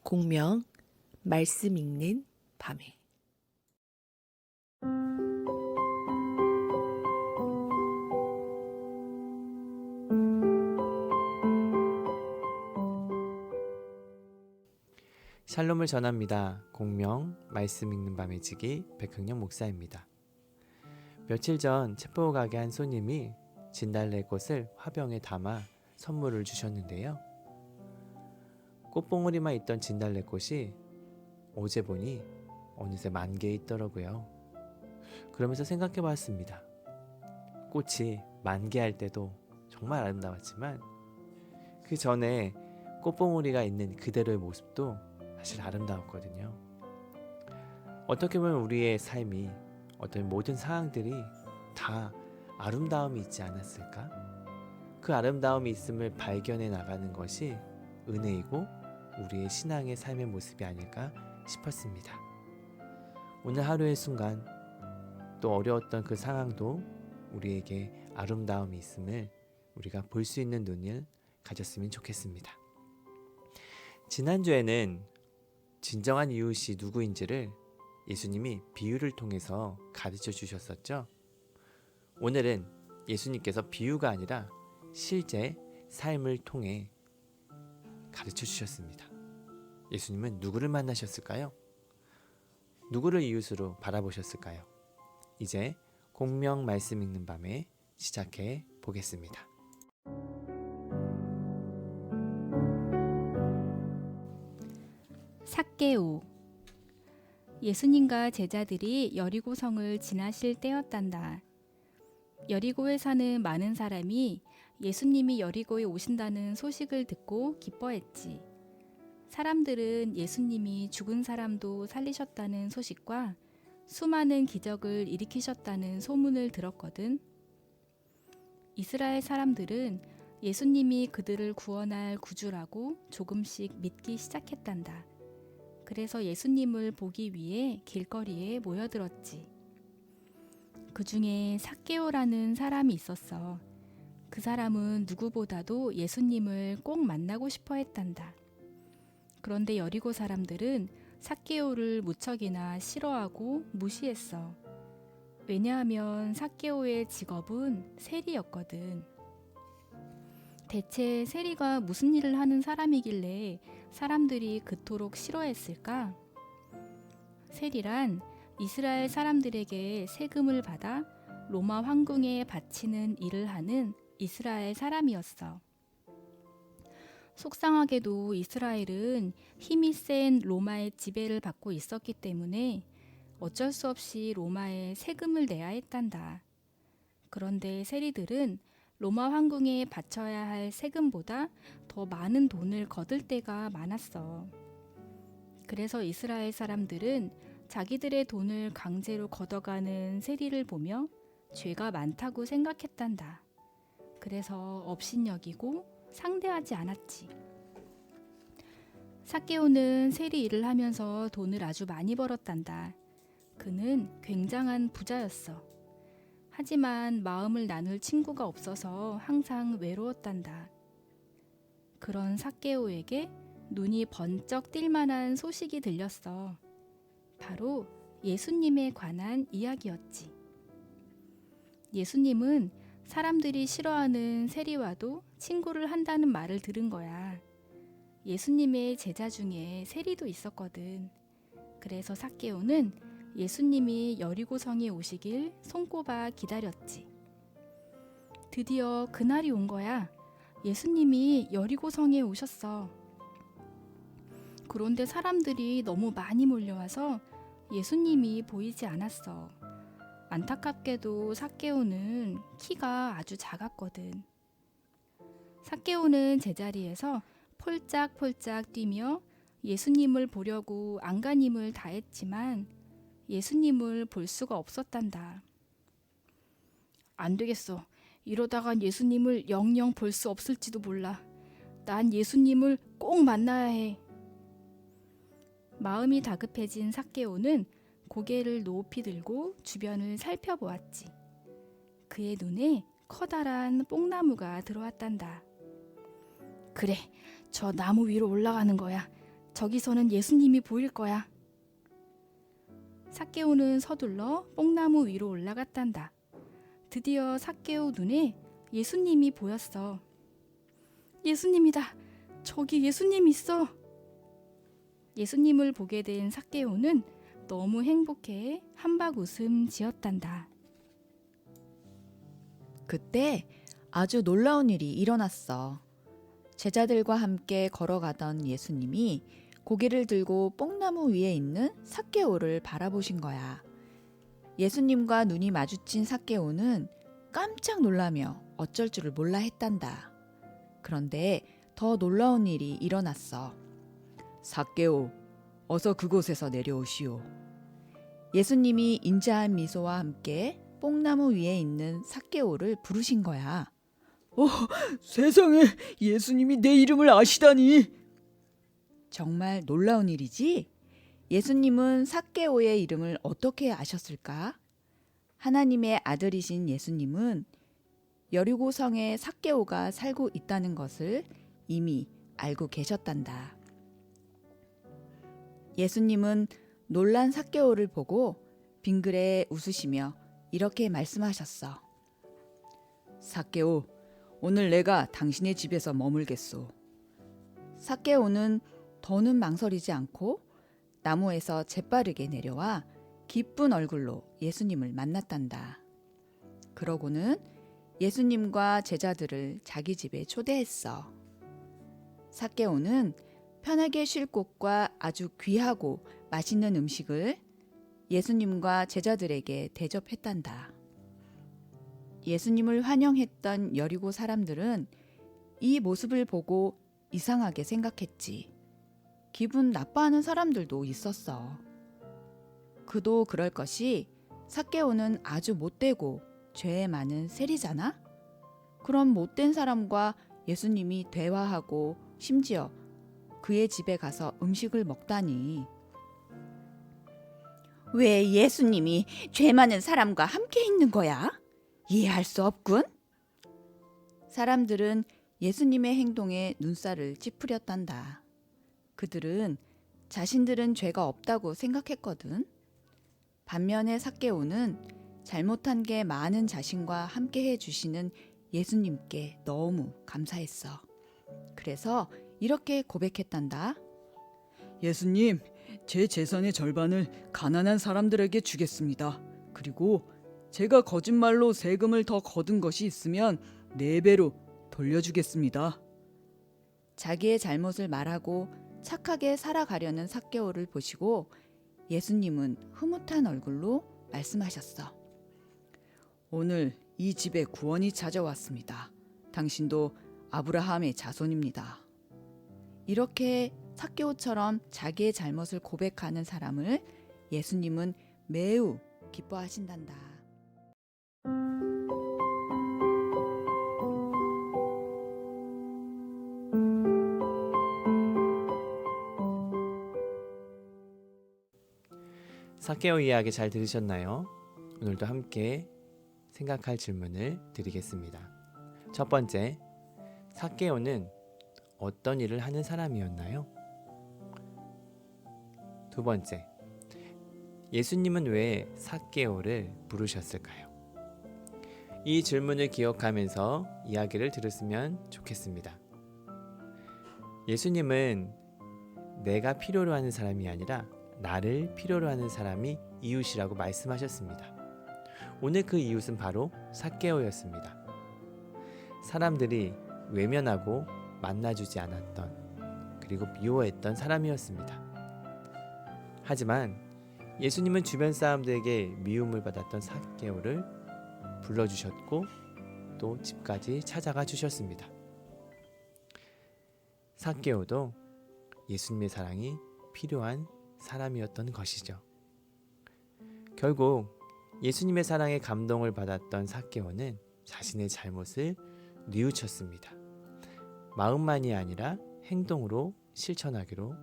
공명 말씀 읽는 밤에 샬롬을 전합니다. 공명 말씀 읽는 밤의 지기 백흥령 목사입니다. 며칠 전 쳇보 가게 한 손님이 진달래꽃을 화병에 담아 선물을 주셨는데요. 꽃봉오리만 있던 진달래꽃이 어제 보니 어느새 만개에 있더라고요. 그러면서 생각해 봤습니다. 꽃이 만개할 때도 정말 아름다웠지만 그 전에 꽃봉오리가 있는 그대로의 모습도 사실 아름다웠거든요. 어떻게 보면 우리의 삶이 어떤 모든 상황들이 다 아름다움이 있지 않았을까? 그 아름다움이 있음을 발견해 나가는 것이 은혜이고 우리의 신앙의 삶의 모습이 아닐까 싶었습니다. 오늘 하루의 순간 또 어려웠던 그 상황도 우리에게 아름다움이 있음을 우리가 볼 수 있는 눈을 가졌으면 좋겠습니다. 지난주에는 진정한 이웃이 누구인지를 예수님이 비유를 통해서 가르쳐 주셨었죠. 오늘은 예수님께서 비유가 아니라 실제 삶을 통해 가르쳐 주셨습니다. 예수님은 누구를 만나셨을까요? 누구를 이웃으로 바라보셨을까요? 이제 공명 말씀 읽는 밤에 시작해 보겠습니다. 삭개오. 예수님과 제자들이 여리고성을 지나실 때였단다. 여리고에 사는 많은 사람이 예수님이 여리고에 오신다는 소식을 듣고 기뻐했지. 사람들은 예수님이 죽은 사람도 살리셨다는 소식과 수많은 기적을 일으키셨다는 소문을 들었거든. 이스라엘 사람들은 예수님이 그들을 구원할 구주라고 조금씩 믿기 시작했단다. 그래서 예수님을 보기 위해 길거리에 모여들었지. 그 중에 삭개오라는 사람이 있었어. 그 사람은 누구보다도 예수님을 꼭 만나고 싶어 했단다. 그런데 여리고 사람들은 삭개오를 무척이나 싫어하고 무시했어. 왜냐하면 삭개오의 직업은 세리였거든. 대체 세리가 무슨 일을 하는 사람이길래 사람들이 그토록 싫어했을까? 세리란 이스라엘 사람들에게 세금을 받아 로마 황궁에 바치는 일을 하는 이스라엘 사람이었어. 속상하게도 이스라엘은 힘이 센 로마의 지배를 받고 있었기 때문에 어쩔 수 없이 로마에 세금을 내야 했단다. 그런데 세리들은 로마 황궁에 바쳐야 할 세금보다 더 많은 돈을 거둘 때가 많았어. 그래서 이스라엘 사람들은 자기들의 돈을 강제로 걷어가는 세리를 보며 죄가 많다고 생각했단다. 그래서 업신여기고 상대하지 않았지. 삭개오는 세리 일을 하면서 돈을 아주 많이 벌었단다. 그는 굉장한 부자였어. 하지만 마음을 나눌 친구가 없어서 항상 외로웠단다. 그런 삭개오에게 눈이 번쩍 띌 만한 소식이 들렸어. 바로 예수님에 관한 이야기였지. 예수님은 사람들이 싫어하는 세리와도 친구를 한다는 말을 들은 거야. 예수님의 제자 중에 세리도 있었거든. 그래서 삭개오는 예수님이 여리고성에 오시길 손꼽아 기다렸지. 드디어 그날이 온 거야. 예수님이 여리고성에 오셨어. 그런데 사람들이 너무 많이 몰려와서 예수님이 보이지 않았어. 안타깝게도 삭개오는 키가 아주 작았거든. 삭개오는 제자리에서 폴짝폴짝 뛰며 예수님을 보려고 안간힘을 다했지만 예수님을 볼 수가 없었단다. 안 되겠어. 이러다간 예수님을 영영 볼 수 없을지도 몰라. 난 예수님을 꼭 만나야 해. 마음이 다급해진 삭개오는 고개를 높이 들고 주변을 살펴보았지. 그의 눈에 커다란 뽕나무가 들어왔단다. 그래, 저 나무 위로 올라가는 거야. 저기서는 예수님이 보일 거야. 삭개오는 서둘러 뽕나무 위로 올라갔단다. 드디어 삭개오 눈에 예수님이 보였어. 예수님이다. 저기 예수님 있어. 예수님을 보게 된 삭개오는 너무 행복해 한박 웃음 지었단다. 그때 아주 놀라운 일이 일어났어. 제자들과 함께 걸어가던 예수님이 고개를 들고 뽕나무 위에 있는 삭개오를 바라보신 거야. 예수님과 눈이 마주친 삭개오는 깜짝 놀라며 어쩔 줄을 몰라 했단다. 그런데 더 놀라운 일이 일어났어. 삭개오, 어서 그곳에서 내려오시오. 예수님이 인자한 미소와 함께 뽕나무 위에 있는 삭개오를 부르신 거야. 세상에, 예수님이 내 이름을 아시다니. 정말 놀라운 일이지? 예수님은 삭개오의 이름을 어떻게 아셨을까? 하나님의 아들이신 예수님은 여리고성에 삭개오가 살고 있다는 것을 이미 알고 계셨단다. 예수님은 놀란 삭개오를 보고 빙그레 웃으시며 이렇게 말씀하셨어. 삭개오, 오늘 내가 당신의 집에서 머물겠소. 삭개오는 더는 망설이지 않고 나무에서 재빠르게 내려와 기쁜 얼굴로 예수님을 만났단다. 그러고는 예수님과 제자들을 자기 집에 초대했어. 삭개오는 편하게 쉴 곳과 아주 귀하고 맛있는 음식을 예수님과 제자들에게 대접했단다. 예수님을 환영했던 여리고 사람들은 이 모습을 보고 이상하게 생각했지. 기분 나빠하는 사람들도 있었어. 그도 그럴 것이 삭개오는 아주 못되고 죄에 많은 세리잖아? 그럼 못된 사람과 예수님이 대화하고 심지어 그의 집에 가서 음식을 먹다니. 왜 예수님이 죄 많은 사람과 함께 있는 거야? 이해할 수 없군. 사람들은 예수님의 행동에 눈살을 찌푸렸단다. 그들은 자신들은 죄가 없다고 생각했거든. 반면에 삭개오는 잘못한 게 많은 자신과 함께 해주시는 예수님께 너무 감사했어. 그래서 이렇게 고백했단다. 예수님, 제 재산의 절반을 가난한 사람들에게 주겠습니다. 그리고 제가 거짓말로 세금을 더 거둔 것이 있으면 4배로 돌려주겠습니다. 자기의 잘못을 말하고 착하게 살아가려는 삭개오를 보시고 예수님은 흐뭇한 얼굴로 말씀하셨어. 오늘 이 집에 구원이 찾아왔습니다. 당신도 아브라함의 자손입니다. 이렇게 삭개오처럼 자기의 잘못을 고백하는 사람을 예수님은 매우 기뻐하신단다. 삭개오 이야기 잘 들으셨나요? 오늘도 함께 생각할 질문을 드리겠습니다. 첫 번째, 삭개오는 어떤 일을 하는 사람이었나요? 두 번째, 예수님은 왜 삭개오를 부르셨을까요? 이 질문을 기억하면서 이야기를 들었으면 좋겠습니다. 예수님은 내가 필요로 하는 사람이 아니라 나를 필요로 하는 사람이 이웃이라고 말씀하셨습니다. 오늘 그 이웃은 바로 삭개오였습니다. 사람들이 외면하고 만나주지 않았던, 그리고 미워했던 사람이었습니다. 하지만 예수님은 주변 사람들에게 미움을 받았던 삭개오를 불러주셨고 또 집까지 찾아가 주셨습니다. 삭개오도 예수님의 사랑이 필요한 사람이었던 것이죠. 결국 예수님의 사랑에 감동을 받았던 삭개오는 자신의 잘못을 뉘우쳤습니다. 마음만이 아니라 행동으로 실천하기로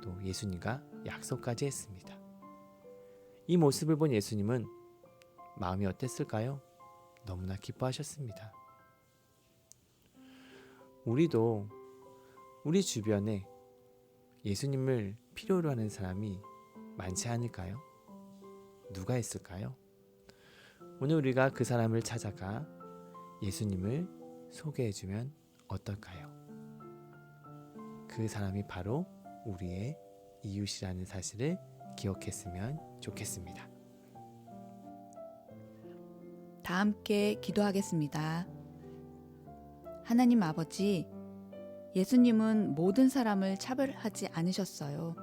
또 예수님과 약속까지 했습니다. 이 모습을 본 예수님은 마음이 어땠을까요? 너무나 기뻐하셨습니다. 우리도 우리 주변에 예수님을 필요로 하는 사람이 많지 않을까요? 누가 있을까요? 오늘 우리가 그 사람을 찾아가 예수님을 소개해주면 어떨까요? 그 사람이 바로 우리의 이웃이라는 사실을 기억했으면 좋겠습니다. 다 함께 기도하겠습니다. 하나님 아버지, 예수님은 모든 사람을 차별하지 않으셨어요.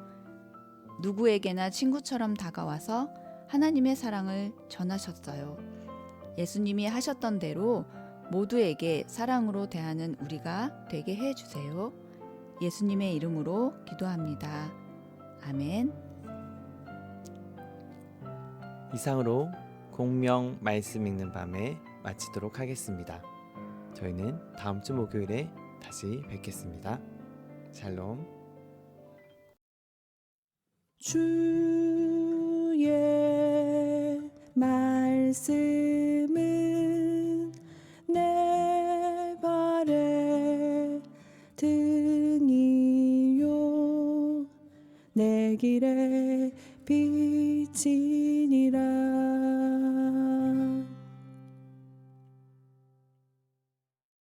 누구에게나 친구처럼 다가와서 하나님의 사랑을 전하셨어요. 예수님이 하셨던 대로 모두에게 사랑으로 대하는 우리가 되게 해주세요. 예수님의 이름으로 기도합니다. 아멘. 이상으로 공명 말씀 읽는 밤에 마치도록 하겠습니다. 저희는 다음 주 목요일에 다시 뵙겠습니다. 샬롬. 주의 말씀은 내 발의 등이요 내 길의 빛이니라.